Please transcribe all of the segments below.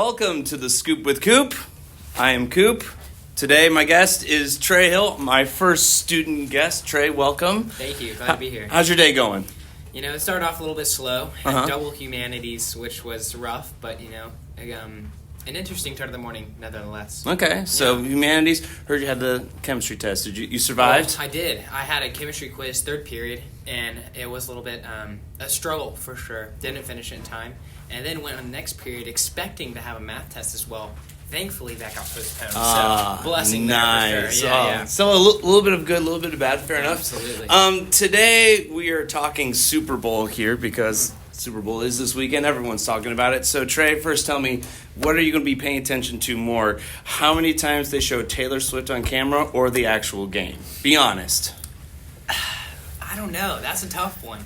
Welcome to the Scoop with Coop. I am Coop. Today my guest is Trey Hill, my first student guest. Trey, welcome. Thank you. Glad to be here. How's your day going? You know, it started off a little bit slow. Double humanities, which was rough, but, an interesting start of the morning, nevertheless. Okay, so humanities, heard you had the chemistry test. Did you survived? I did. I had a chemistry quiz, third period, and it was a little bit a struggle for sure. Didn't finish it in time. And then went on the next period expecting to have a math test as well. Thankfully, that got postponed. So, blessing nice. there for sure. Yeah. So a little bit of good, a little bit of bad. Fair enough. Absolutely. Today we are talking Super Bowl here because Super Bowl is this weekend. Everyone's talking about it. So Trey, first tell me, what are you going to be paying attention to more? How many times they show Taylor Swift on camera or the actual game? Be honest. I don't know. That's a tough one.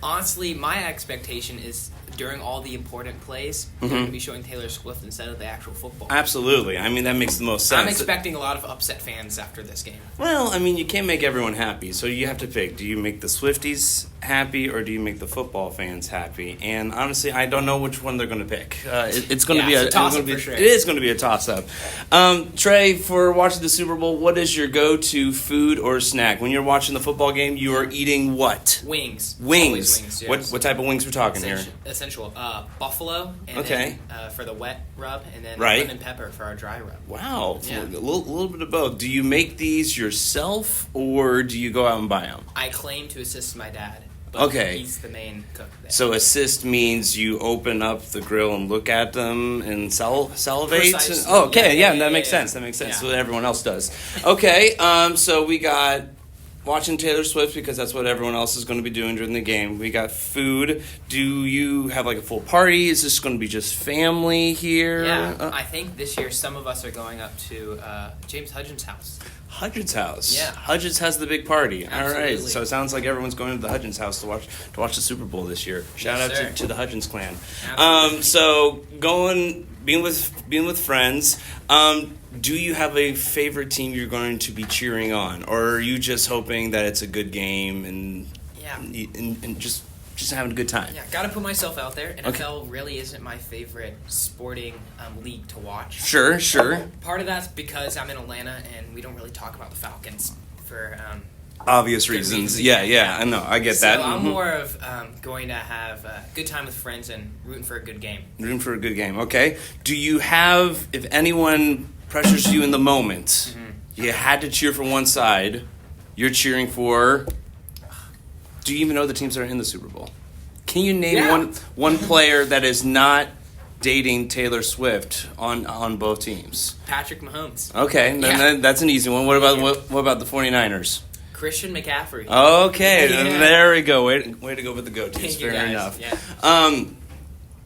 Honestly, my expectation is during all the important plays, they're going to be showing Taylor Swift instead of the actual football. Absolutely. I mean, that makes the most sense. I'm expecting a lot of upset fans after this game. Well, I mean, you can't make everyone happy, so you have to pick. Do you make the Swifties happy or do you make the football fans happy? And honestly, I don't know which one they're going to pick. It's going to be a toss-up for sure. It is going to be a toss-up. Trey, for watching the Super Bowl, what is your go-to food or snack? When you're watching the football game, you are eating what? Wings. Wings. Always wings, yes. What type of wings we're talking here? Essential. Buffalo, and then, for the wet rub, and then right. lemon pepper for our dry rub. Wow. Yeah. A little bit of both. Do you make these yourself, or do you go out and buy them? I claim to assist my dad, but he's the main cook there. So assist means you open up the grill and look at them and salivate? Precisely. Oh, okay, Yeah, that makes sense. That makes sense. Yeah. So everyone else does. Okay, so we got watching Taylor Swift because that's what everyone else is going to be doing during the game. We got food. Do you have like a full party? Is this going to be just family here? Yeah, I think this year some of us are going up to James Hudgens' house. Hudgens' house. Yeah. Hudgens has the big party. Absolutely. All right. So it sounds like everyone's going to the Hudgens' house to watch the Super Bowl this year. Shout out to the Hudgens clan. Absolutely. So being with friends. Do you have a favorite team you're going to be cheering on, or are you just hoping that it's a good game and just having a good time? Yeah, gotta put myself out there. NFL really isn't my favorite sporting league to watch. Sure. Part of that's because I'm in Atlanta and we don't really talk about the Falcons for obvious reasons. Yeah, I know. I get that. So I'm more of going to have a good time with friends and rooting for a good game. Rooting for a good game. Okay. Do you have, if anyone pressures you in the moment, you had to cheer for one side, you're cheering for, do you even know the teams that are in the Super Bowl? Can you name one player that is not dating Taylor Swift on both teams? Patrick Mahomes. Okay, then that's an easy one. What about the 49ers? Christian McCaffrey. Okay, there we go. Way to go with the go-tos. Fair enough. Yeah.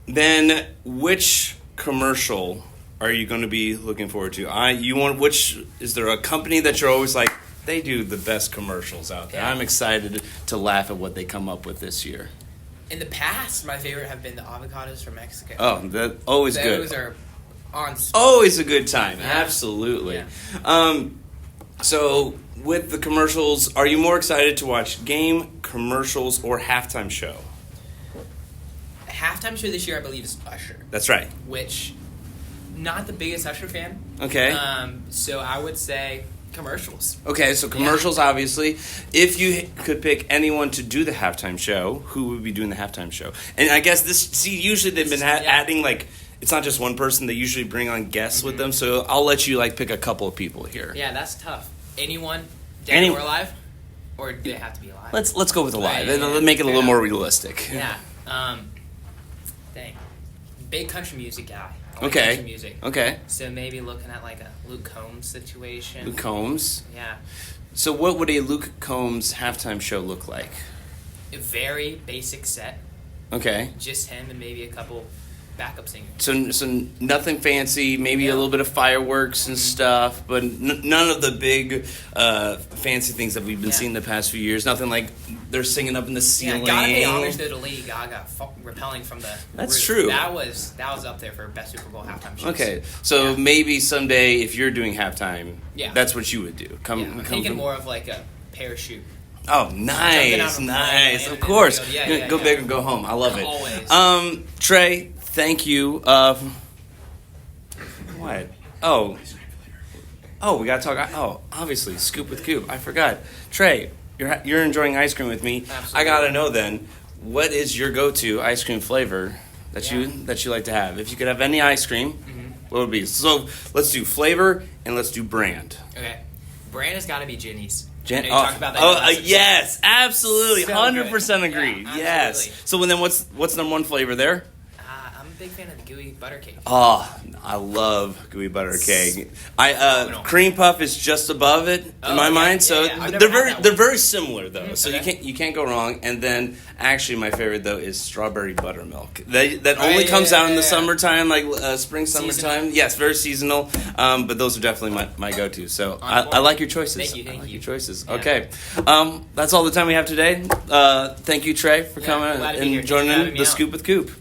Then which commercial are you going to be looking forward to? Is there a company that you're always like, they do the best commercials out there? I'm excited to laugh at what they come up with this year. In the past, my favorite have been the avocados from Mexico. Oh, that always good. Those are on. Always a good time. Yeah. Absolutely. Yeah. So with the commercials, are you more excited to watch game, commercials, or halftime show? Halftime show this year, I believe, is Usher. That's right. Which, not the biggest Usher fan. Okay. So I would say commercials. Okay, so commercials, obviously. If you could pick anyone to do the halftime show, who would be doing the halftime show? And I guess usually they've been adding, like, it's not just one person. They usually bring on guests with them. So I'll let you, pick a couple of people here. Yeah, that's tough. Anyone, dead or alive? Or do they have to be alive? Let's go with alive. Yeah, make it a little more realistic. Yeah. Dang. Big country music guy. I like Okay. country music. Okay. So maybe looking at like a Luke Combs situation. Luke Combs? Yeah. So what would a Luke Combs halftime show look like? A very basic set. Okay. Just him and maybe a couple backup singers. So nothing fancy, maybe a little bit of fireworks and stuff, but none of the big fancy things that we've been seeing the past few years. Nothing like they're singing up in the ceiling. Yeah, gotta pay homage to Lady Gaga rappelling from the That's roof. true. That was up there for best Super Bowl halftime shows. Okay, so maybe someday if you're doing halftime, that's what you would do. I'm thinking more of like a parachute. Oh, nice. Of course. Go big or go home. I love it. Always. Trey, thank you What? Oh, we gotta talk. Oh, obviously, Scoop with Coop. I forgot. Trey, you're enjoying ice cream with me. Absolutely. I gotta know then, what is your go-to ice cream flavor that you like to have? If you could have any ice cream, what would it be? So let's do flavor and let's do brand. Okay, brand has got to be Ginny's. Jen- I know you talked about that. Yes, absolutely, So 100% good. agree. Yeah, yes. absolutely. So then, what's number one flavor there? I'm a big fan of the gooey butter cake. Oh, I love gooey butter cake. Phenomenal. Cream puff is just above it in my mind. So I've never they're had that they're one. very similar though. So Okay. you can't go wrong. And then actually my favorite though is strawberry buttermilk. That only comes out in the summertime, like spring, summertime. Seasonal. Yes, very seasonal. But those are definitely my go-to. So On board. I like your choices. Thank you, I like you. your choices. Yeah. Okay, that's all the time we have today. Thank you, Trey, for coming glad to be and here. Thanks for joining having me the out. Scoop with Coop.